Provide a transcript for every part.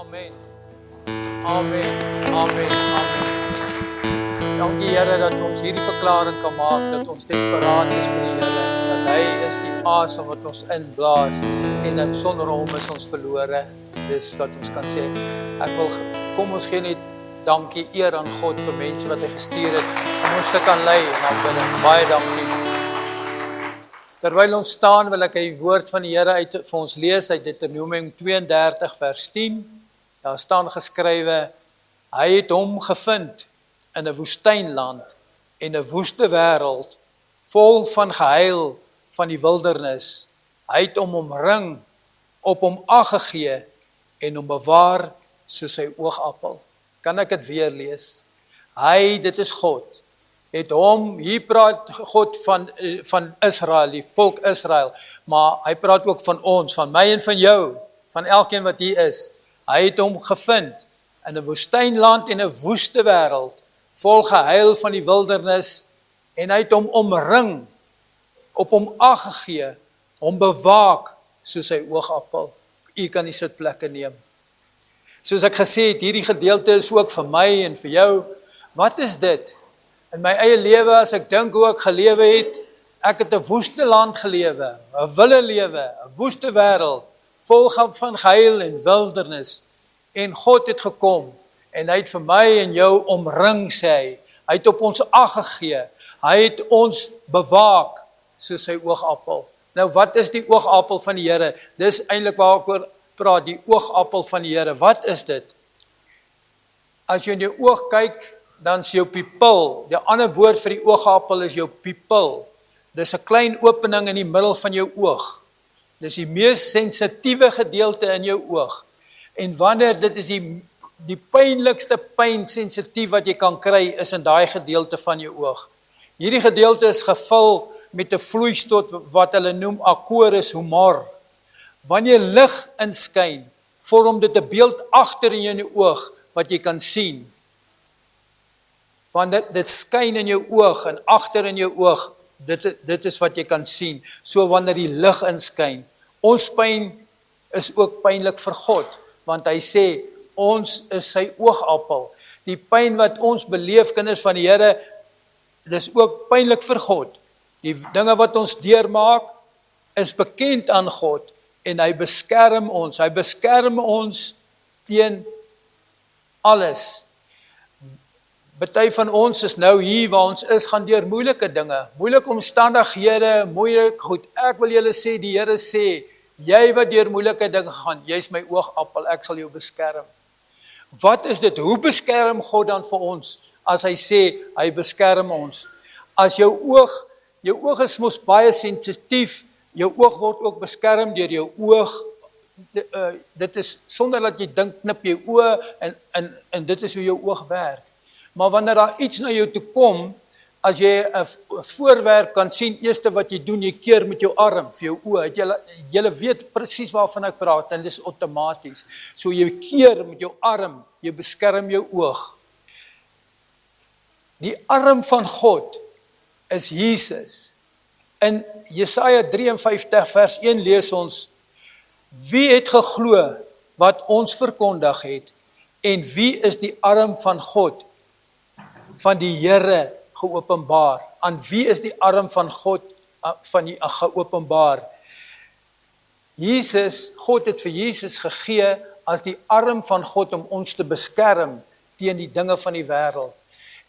Amen. Amen. Amen. Amen. Dankie Here dat ons hierdie verklaring kan maak, dat ons desperaat is vir die Here, dat hy is die asem wat ons inblaas en dat sonder hom is ons verlore. Dis wat ons kan sê. Kom ons gee net dankie, eer aan God vir mense wat hy gestuur het om ons te kan lei en aanbidding. Baie dankie. Terwyl ons staan, wil ek die woord van die Here uit vir ons lees uit Deuteronomium 32 vers 10. Daar staan geskrywe: hy het hom gevind in 'n woestynland en 'n woeste wêreld, vol van gehuil van die wildernis. Hy het hom omring, op hom ag gegee en hom bewaar soos sy oogappel. Kan ek dit weer lees? Hy, dit is God, het hom, hier praat God van Israel, die volk Israel, maar hy praat ook van ons, van my en van jou, van elkeen wat hier is. Hy het hom gevind in 'n woestynland en 'n woeste wêreld, vol gehuil van die wildernis, en hy het hom omring, op hom ag gegee, hom bewaak soos sy oogappel. U kan die sitplekke neem. Soos ek gesê het, hierdie gedeelte is ook vir my en vir jou. Wat is dit? In my eie lewe, as ek dink hoe ek gelewe het, ek het 'n woeste land gelewe, 'n wille lewe, 'n woeste wêreld, vol van gehuil en wildernis. En God het gekom, en hy het vir my en jou omring, sê hy. Hy het op ons ag gegee. Hy het ons bewaak, soos sy oogappel. Nou, wat is die oogappel van die Here? Dis eintlik waar ek oor praat, die oogappel van die Here. Wat is dit? As jy in jou oog kyk, dan is jou pupil. Die ander woord vir die oogappel is jou pupil. Dis 'n klein opening in die middel van jou oog. Dis die mees sensitiewe gedeelte in jou oog. En wanneer dit is die pynlikste pyn sensitief wat jy kan kry, is in daai gedeelte van jou oog. Hierdie gedeelte is gevul met 'n vloeistof wat hulle noem aqueous humor. Wanneer lig inskyn, vorm dit 'n beeld agter in jou oog wat jy kan sien. Want dit skyn in jou oog en agter in jou oog, dit is wat jy kan sien. So wanneer die lig inskyn, ons pyn is ook pynlik vir God, want hy sê, ons is sy oogappel. Die pyn wat ons beleef, kinders van die Here, dis ook pynlik vir God. Die dinge wat ons deurmaak, is bekend aan God, en hy beskerm ons. Hy beskerm ons teen alles. Party van ons is nou hier waar ons is, gaan deur moeilike dinge, moeilike omstandighede, moeilik goed. Ek wil julle sê, die Here sê, jy wat deur moeilike dinge gaan, jy is my oogappel, ek sal jou beskerm. Wat is dit? Hoe beskerm God dan vir ons? As hy sê, hy beskerm ons. As jou oog is mos baie sensitief, jou oog word ook beskerm deur jou oog. Dit is, sonder dat jy dink, knip jy oë, en dit is hoe jou oog werk. Maar wanneer daar iets na jou toe kom, as jy 'n voorwerp kan sien, eerste wat jy doen, jy keer met jou arm vir jou oë. Julle weet presies waarvan ek praat, en dit is outomaties. So jy keer met jou arm, jy beskerm jou oog. Die arm van God is Jesus. In Jesaja 53 vers 1 lees ons: wie het geglo wat ons verkondig het, en wie is die arm van God, van die Here geopenbaar? Aan wie is die arm van God geopenbaar? Jesus, God het vir Jesus gegee as die arm van God om ons te beskerm teen die dinge van die wêreld.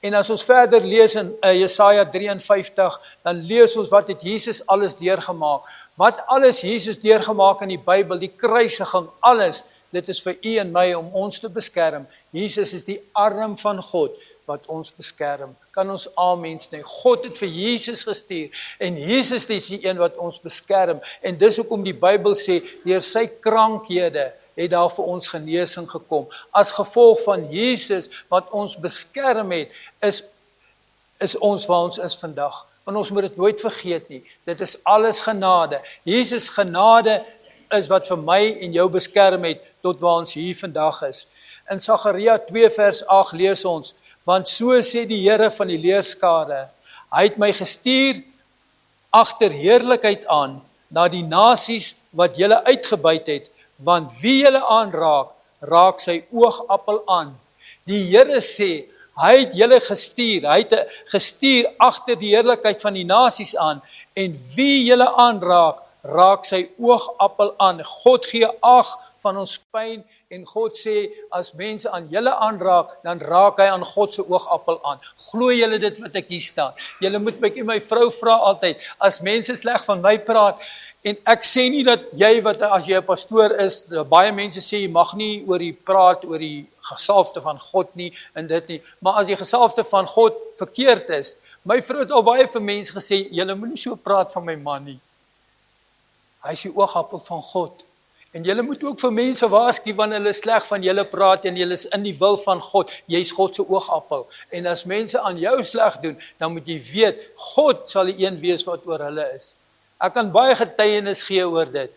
En as ons verder lees in Jesaja 53, dan lees ons wat het Jesus alles deurgemaak. Wat alles Jesus deurgemaak in die Bybel, die kruisiging, alles, dit is vir u en my om ons te beskerm. Jesus is die arm van God wat ons beskerm. Kan ons amen sê? God het vir Jesus gestuur, en Jesus is die een wat ons beskerm. En dis hoekom die Bybel sê, deur sy krankhede het daar vir ons genesing gekom. As gevolg van Jesus wat ons beskerm het, is ons waar ons is vandag. En ons moet dit nooit vergeet nie. Dit is alles genade. Jesus genade is wat vir my en jou beskerm het tot waar ons hier vandag is. In Sagaria 2 vers 8 lees ons: want so sê die Here van die leerskare, hy het my gestuur agter heerlikheid aan, na die nasies wat julle uitgebuit het, want wie julle aanraak, raak sy oogappel aan. Die Here sê, hy het julle gestuur, hy het gestuur agter die heerlikheid van die nasies aan, en wie julle aanraak, raak sy oogappel aan. God gee ag van ons pyn, en God sê, as mense aan julle aanraak, dan raak hy aan God se oogappel aan. Glo julle dit wat ek hier staan? Julle moet my vrou vra altyd, as mense sleg van my praat, en ek sê nie dat jy, as jy 'n pastoor is, baie mense sê, jy mag nie oor die praat, oor die gesalfde van God nie, en dit nie, maar as die gesalfde van God verkeerd is, my vrou het al baie vir mense gesê, julle moenie so praat van my man nie. Hy is die oogappel van God. En julle moet ook vir mense waarsku wanneer hulle sleg van julle praat en julle is in die wil van God. Jy's God se oogappel. En as mense aan jou sleg doen, dan moet jy weet, God sal die een wees wat oor hulle is. Ek kan baie getuienis gee oor dit.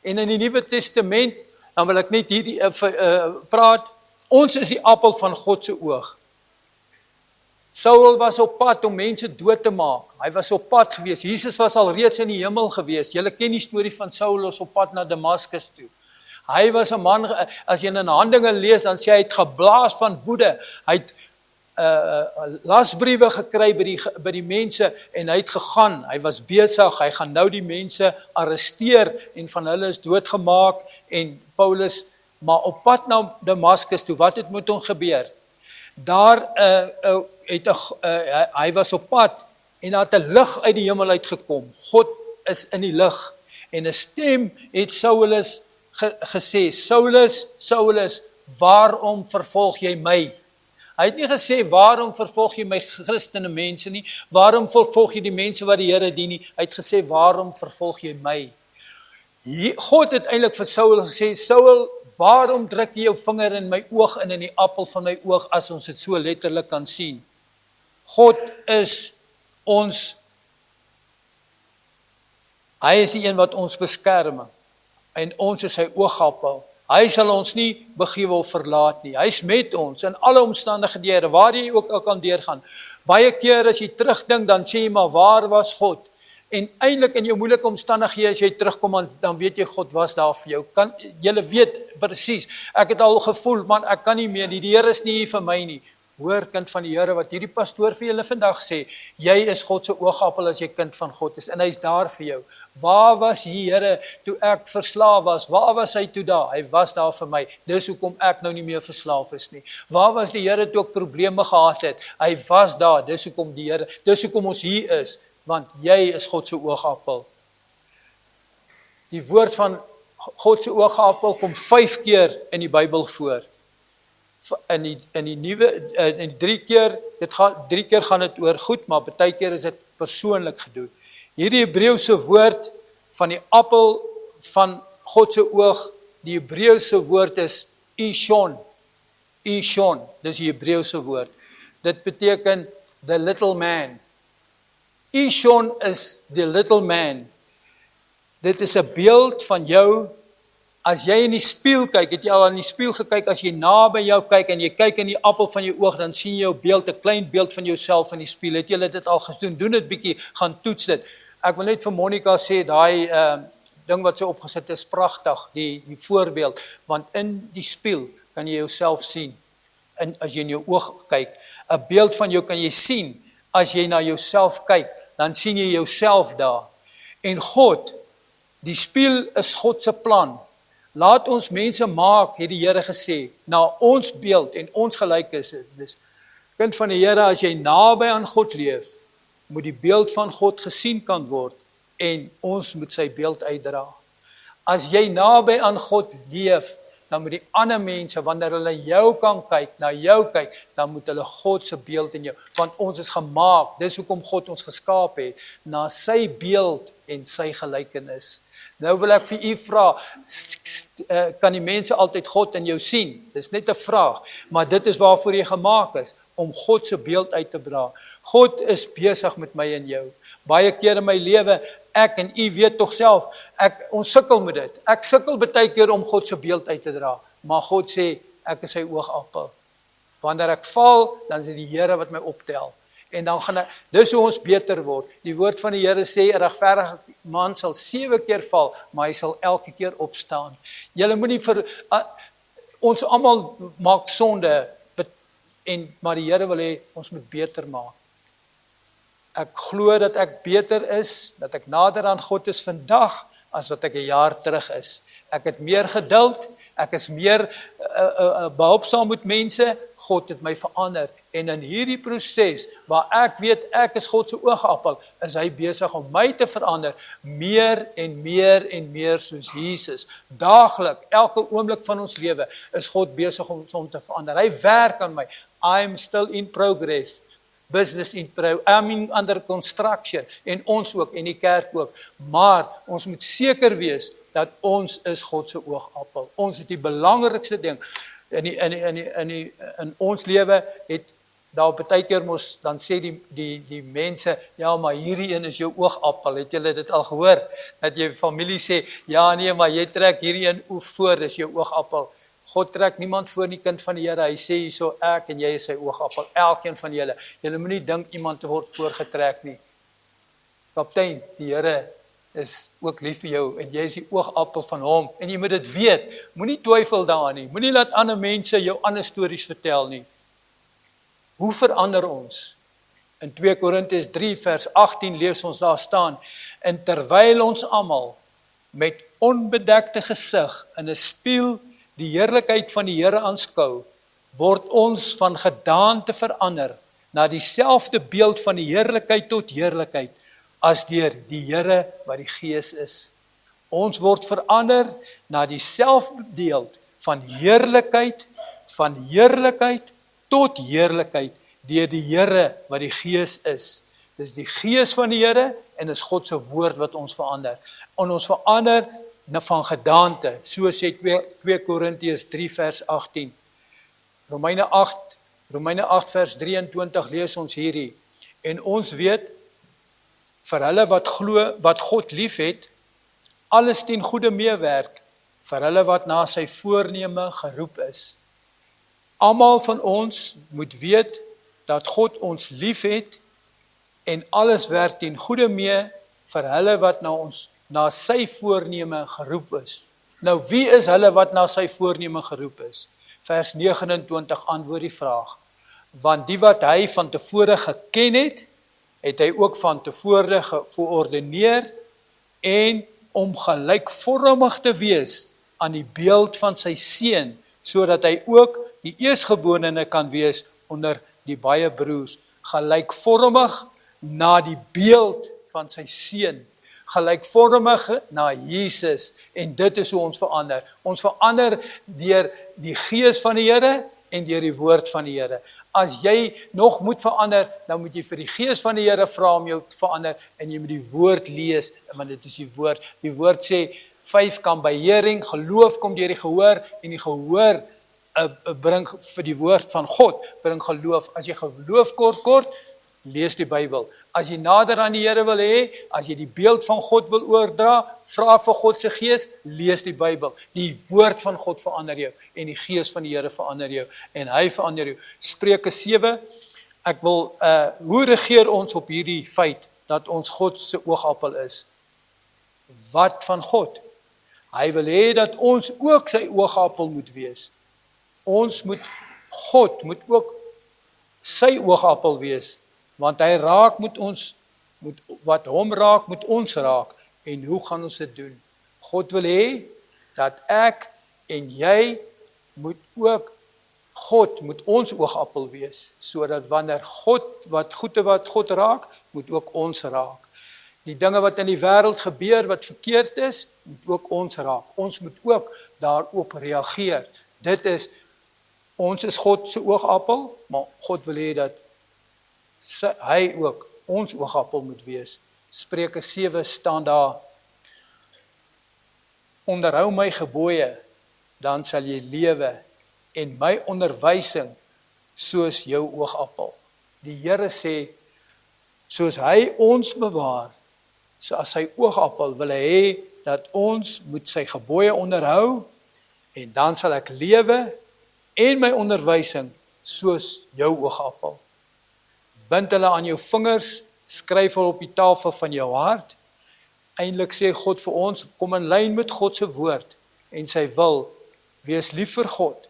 En in die Nuwe Testament, dan wil ek net hierdie praat, ons is die appel van God se oog. Saul was op pad om mense dood te maak. Hy was op pad gewees. Jesus was al reeds in die hemel gewees. Julle ken die storie van Saul op pad na Damaskus toe. Hy was 'n man, as jy in Handelinge lees, dan sê hy het geblaas van woede. Hy het lasbriewe gekry by die mense en hy het gegaan. Hy was besig, hy gaan nou die mense arresteer en van hulle is doodgemaak en Paulus, maar op pad na Damaskus toe, wat het met hom gebeur? Daar hy was op pad en daar het 'n lig uit die hemel uitgekom. God is in die lig en 'n stem het Saulus gesê, Saulus, Saulus, waarom vervolg jy my? Hy het nie gesê, waarom vervolg jy my Christene mense nie? Waarom vervolg jy die mense wat die Here dien nie? Hy het gesê, waarom vervolg jy my? God het eintlik vir Saul gesê, Saul, waarom druk jy jou vinger in my oog en in die appel van my oog, as ons dit so letterlik kan sien? God is ons, hy is die een wat ons beskerm, en ons is sy oogappel. Hy sal ons nie begewe of verlaat nie. Hy is met ons in alle omstandighede, waar jy ook al kan deurgaan. Baie keer as jy terugdink, dan sê jy maar, waar was God? En eintlik in jou moeilike omstandighede, as jy terugkom, dan weet jy, God was daar vir jou. Julle weet presies, ek het al gevoel, man, ek kan nie meer nie, die Here is nie hier vir my nie. Hoor, kind van die Here, wat hierdie pastoor vir julle vandag sê, jy is God se oogappel as jy kind van God is, en hy is daar vir jou. Waar was die Here toe ek verslaaf was? Waar was hy toe daar? Hy was daar vir my. Dis hoekom ek nou nie meer verslaaf is nie. Waar was die Here toe ek probleme gehad het? Hy was daar. Dis hoekom die Here, dis hoekom ons hier is, want jy is God se oogappel. Die woord van God se oogappel kom 5 keer in die Bybel voor. In die nuwe, in 3 keer, 3 keer gaan dit oor goed, maar baie keer is dit persoonlik gedoen. Hierdie Hebreëse woord van die appel van God se oog, die Hebreëse woord is Ishon. Ishon, dis die Hebreëse woord. Dit beteken the little man. Ishon is the little man. Dit is 'n beeld van jou. As jy in die spieël kyk, het jy al in die spieël gekyk, as jy naby jou kyk en jy kyk in die appel van jou oog, dan sien jy jou beeld, 'n klein beeld van jouself in die spieël. Het jy dit al gedoen? Doen dit bietjie, gaan toets dit. Ek wil net vir Monica sê, daai ding wat sy opgesit is pragtig, die voorbeeld, want in die spieël kan jy jouself sien. En as jy in jou oog kyk, 'n beeld van jou kan jy sien. As jy na jouself kyk, dan sien jy jouself daar. En God, die spieël is God se plan. Laat ons mense maak, het die Here gesê, na ons beeld en ons gelykenis. Dus, kind van die Here, as jy naby aan God leef, moet die beeld van God gesien kan word en ons moet sy beeld uitdra. As jy naby aan God leef, dan moet die ander mense, wanneer hulle jou kan kyk, na jou kyk, dan moet hulle God se beeld in jou, want ons is gemaak, dis hoekom God ons geskaap het, na sy beeld en sy gelykenis. Nou wil ek vir u vra, kan die mense altyd God in jou sien? Dis net 'n vraag, maar dit is waarvoor jy gemaak is, om God se beeld uit te dra. God is besig met my en jou. Baie keer in my lewe, ek en u weet tog self, ons sukkel met dit. Ek sukkel baie keer om God se beeld uit te dra, maar God sê, ek is sy oogappel. Wanneer ek val, dan is dit die Here wat my optel. En dan gaan dis hoe ons beter word. Die woord van die Here sê, 'n regverdige man sal 7 keer val, maar hy sal elke keer opstaan. Julle moenie Ons almal maak sonde, maar die Here wil hê ons moet beter maak. Ek glo dat ek beter is, dat ek nader aan God is vandag, as wat ek 'n jaar terug is. Ek het meer geduld, ek is meer behulpsaam met mense, God het my verander. En in hierdie proses, waar ek weet ek is God se oogappel, is hy besig om my te verander, meer en meer en meer soos Jesus. Daaglik, elke oomblik van ons lewe, is God besig om ons te verander. Hy werk aan my. I'm still in progress. Business under construction, en ons ook, en die kerk ook. Maar ons moet seker wees dat ons is God se oogappel. Ons is die belangrikste ding. In ons lewe het daar baie keer mos, dan sê die mense, ja, maar hierdie een is jou oogappel. Het julle dit al gehoor? Dat jy familie sê, ja nee, maar jy trek hierdie een voor, dis jou oogappel. God trek niemand voor die kind van die Here. Hy sê hierso, ek en jy is sy oogappel, elkeen van julle. Julle moenie dink iemand word voorgetrek nie. Kaptein, die Here is ook lief vir jou en jy is die oogappel van hom en jy moet dit weet. Moenie twyfel daaraan nie. Moenie laat ander mense jou ander stories vertel nie. Hoe verander ons? In 2 Korintiërs 3 vers 18 lees ons daar staan, en terwyl ons almal met onbedekte gesig in 'n spieël die heerlikheid van die Here aanskou, word ons van gedaante verander na dieselfde beeld van die heerlikheid tot heerlikheid as deur die Here wat die Gees is. Ons word verander na dieselfde beeld van heerlikheid tot heerlikheid deur die Here wat die Gees is. Dis die Gees van die Here en is God se woord wat ons verander. En ons verander van gedaante, so sê 2 Korintiërs 3 vers 18. Romeine 8 vers 23 lees ons hierdie. En ons weet, vir hulle wat glo, wat God lief het, alles ten goeie meewerk, vir hulle wat na sy voorneme geroep is. Almal van ons moet weet, dat God ons lief het, en alles werk ten goeie mee, vir hulle wat na sy voorneme geroep is. Nou, wie is hulle wat na sy voorneme geroep is? Vers 29 antwoord die vraag. Want die wat hy van tevore geken het, het hy ook van tevore geordineer en om gelykvormig te wees aan die beeld van sy seun, sodat hy ook die eerstgeborene kan wees onder die baie broers. Gelykvormig na die beeld van sy seun. Gelykvormig na Jesus, en dit is hoe ons verander. Ons verander deur die Gees van die Here en deur die woord van die Here. As jy nog moet verander, dan moet jy vir die Gees van die Here vra om jou te verander, en jy moet die woord lees, want dit is die woord. Die woord sê, faith kan by hearing, geloof kom deur die gehoor, en die gehoor bring vir die woord van God, bring geloof. As jy geloof kort, lees die Bybel. As jy nader aan die Here wil hê, as jy die beeld van God wil oordra, vra vir God se Gees, lees die Bybel. Die woord van God verander jou, en die Gees van die Here verander jou, en hy verander jou. Spreuke 7, ek wil, hoe regeer ons op hierdie feit, dat ons God se oogappel is? Wat van God? Hy wil hê dat ons ook sy oogappel moet wees. God moet ook sy oogappel wees, want hy raak met ons, wat hom raak, moet ons raak. En hoe gaan ons dit doen? God wil hê, dat ek en jy moet ook, God moet ons oogappel wees, sodat wanneer wat God raak, moet ook ons raak. Die dinge wat in die wêreld gebeur, wat verkeerd is, moet ook ons raak. Ons moet ook daarop reageer. Ons is God se oogappel, maar God wil hê dat hy ook ons oogappel moet wees. Spreuke 7 staan daar, onderhou my gebooie, dan sal jy lewe, en my onderwysing soos jou oogappel. Die Here sê, soos hy ons bewaar, so as sy oogappel, wil hy hê, dat ons moet sy gebooie onderhou, en dan sal ek lewe, en my onderwysing soos jou oogappel. Bind hulle aan jou vingers, skryf hulle op die tafel van jou hart. Eintlik sê God vir ons, kom in lyn met God se woord en sy wil, wees lief vir God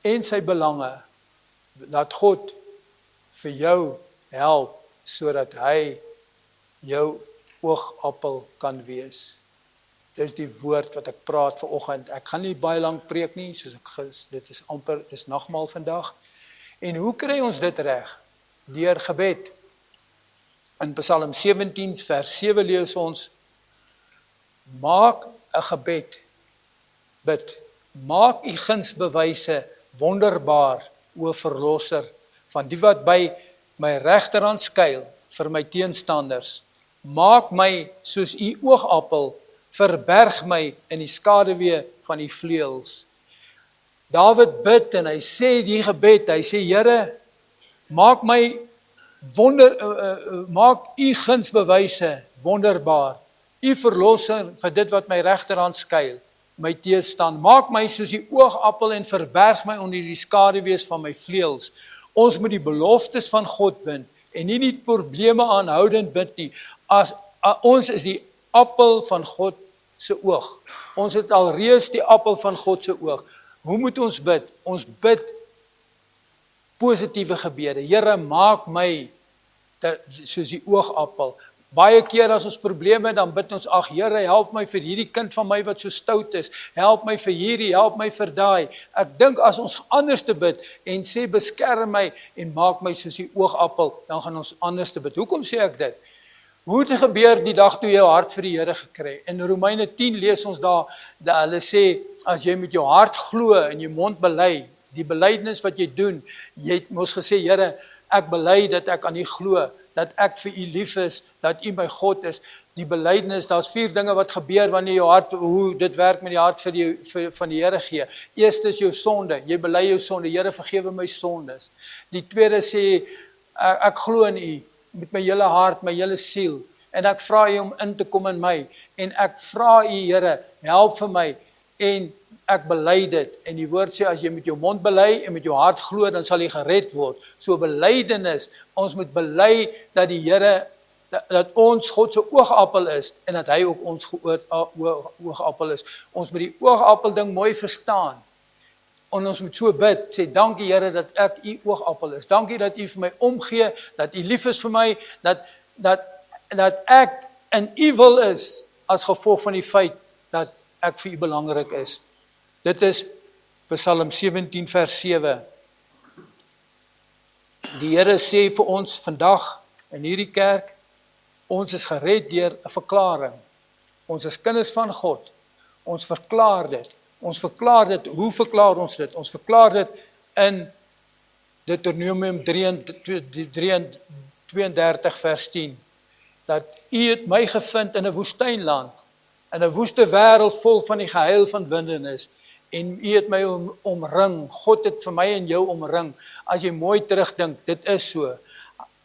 en sy belange, laat God vir jou help, sodat hy jou oogappel kan wees. Dis die woord wat ek praat vanoggend. Ek gaan nie baie lank preek nie, soos dit is amper, dis nagmaal vandag. En hoe kry ons dit reg? Deur gebed. In Psalm 17 vers 7 lees ons, maak 'n gebed, bid, maak u gunsbewyse wonderbaar, o verlosser, van die wat by my regterhand skuil vir my teenstanders. Maak my soos u oogappel, verberg my in die skaduwee van u vleuels. Dawid bid en hy sê die gebed, hy sê, Here, maak my maak u gunsbewyse wonderbaar, u verlosser vir dit wat my regterhand skuil, my teëstand. Maak my soos die oogappel en verberg my onder die skaduwees van my vleuels. Ons moet die beloftes van God bind en nie die probleme aanhoudend bind nie. Ons is die appel van God se oog. Ons het alreeds die appel van God se oog. Hoe moet ons bid? Ons bid positiewe gebede. Here, maak my soos die oogappel. Baie keer as ons probleme, dan bid ons, ag Here, help my vir hierdie kind van my wat so stout is. Help my vir hierdie, help my vir daai. Ek dink as ons anders te bid en sê beskerm my en maak my soos die oogappel, dan gaan ons anders te bid. Hoekom sê ek dit? Hoe het gebeur die dag toe jy jou hart vir die Here gekry? In Romeine 10 lees ons daar, hulle sê, as jy met jou hart glo en jou mond bely, die belydenis wat jy doen, jy het mos gesê, Here, ek bely dat ek aan U glo, dat ek vir U lief is, dat U my God is. Die belydenis, daar's 4 dinge wat gebeur wanneer jou hart, hoe dit werk met die hart van die Here gee. Eerste is jou sonde, jy bely jou sonde, Here, vergewe my sondes. Die tweede sê, ek glo in U, met my hele hart, my hele siel, en ek vra U om in te kom in my, en ek vra U, Here, help vir my, en ek bely dit, en die woord sê, as jy met jou mond bely, en met jou hart glo, dan sal jy gered word. So belydenis, ons moet bely, dat die Here, dat ons God se oogappel is, en dat hy ook ons oogappel is. Ons moet die oogappel ding mooi verstaan, en ons moet so bid, sê, dankie Here, dat ek U oogappel is, dankie dat U vir my omgee, dat U lief is vir my, dat ek in U wil is, as gevolg van die feit, dat ek vir U belangrik is. Dit is Psalm 17 vers 7. Die Here sê vir ons vandag in hierdie kerk, ons is gered deur 'n verklaring. Ons is kinders van God. Ons verklaar dit. Ons verklaar dit. Hoe verklaar ons dit? Ons verklaar dit in Deuteronomium 32 vers 10. Dat U het my gevind in 'n woestynland, in 'n woeste wêreld vol van die gehuil van windernis. En U het my omring, God het vir my en jou omring. As jy mooi terugdink, dit is so.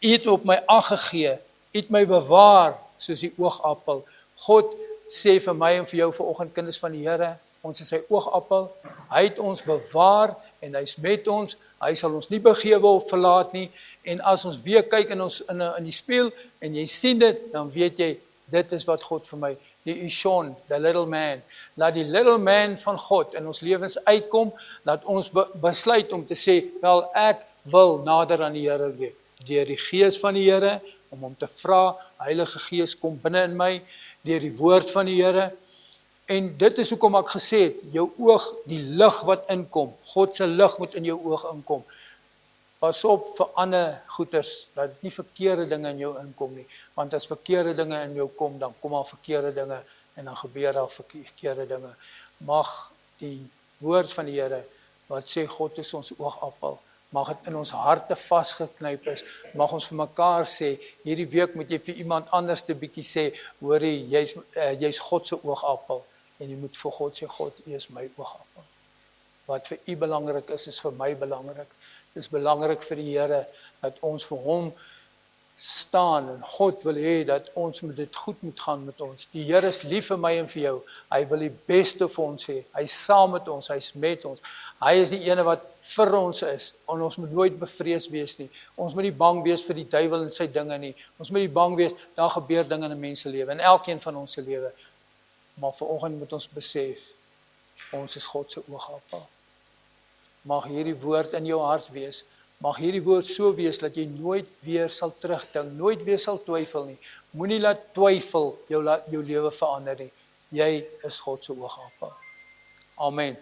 U het op my aangegee, U het my bewaar, soos die oogappel. God sê vir my en vir jou vanoggend, kinders van die Here, ons is sy oogappel, hy het ons bewaar, en hy is met ons, hy sal ons nie begewe of verlaat nie, en as ons weer kyk in die spieël, en jy sien dit, dan weet jy, dit is wat God vir my, die Ishon, the little man, laat die little man van God in ons lewens uitkom, laat ons besluit om te sê, wel ek wil nader aan die Here wees, deur die Gees van die Here, om hom te vra, Heilige Gees kom binne in my, deur die woord van die Here, en dit is hoekom ek gesê het, jou oog, die lig wat inkom, God se lig moet in jou oog inkom. Pas op vir ander goeters, dat dit nie verkeerde dinge in jou inkom nie, want as verkeerde dinge in jou kom, dan kom al verkeerde dinge, en dan gebeur al verkeerde dinge. Mag die woord van die Here, wat sê God is ons oogappel, mag dit in ons harte vasgeknyp is, mag ons vir mekaar sê, hierdie week moet jy vir iemand anders 'n bietjie sê, hoorie, jy's God se oogappel, en jy moet vir God sê, God, U is my oogappel. Wat vir U belangrik is vir my belangrik. Dit is belangrik vir die Here, dat ons vir hom staan, en God wil hê, dat ons met dit goed moet gaan met ons. Die Here is lief vir my en vir jou, hy wil die beste vir ons hê, hy is saam met ons, hy is met ons, hy is die ene wat vir ons is, en ons moet nooit bevrees wees nie, ons moet nie bang wees vir die duiwel en sy dinge nie, ons moet nie bang wees, daar gebeur dinge in 'n mens se lewe, in elkeen van ons se lewe, maar vanoggend moet ons besef, Ons is God se oogappel. Mag hierdie woord in jou hart wees. Mag hierdie woord so wees dat jy nooit weer sal terugdink, nooit weer sal twyfel nie. Moenie laat twyfel jou lewe verander nie. Jy is God se oogappel. Amen.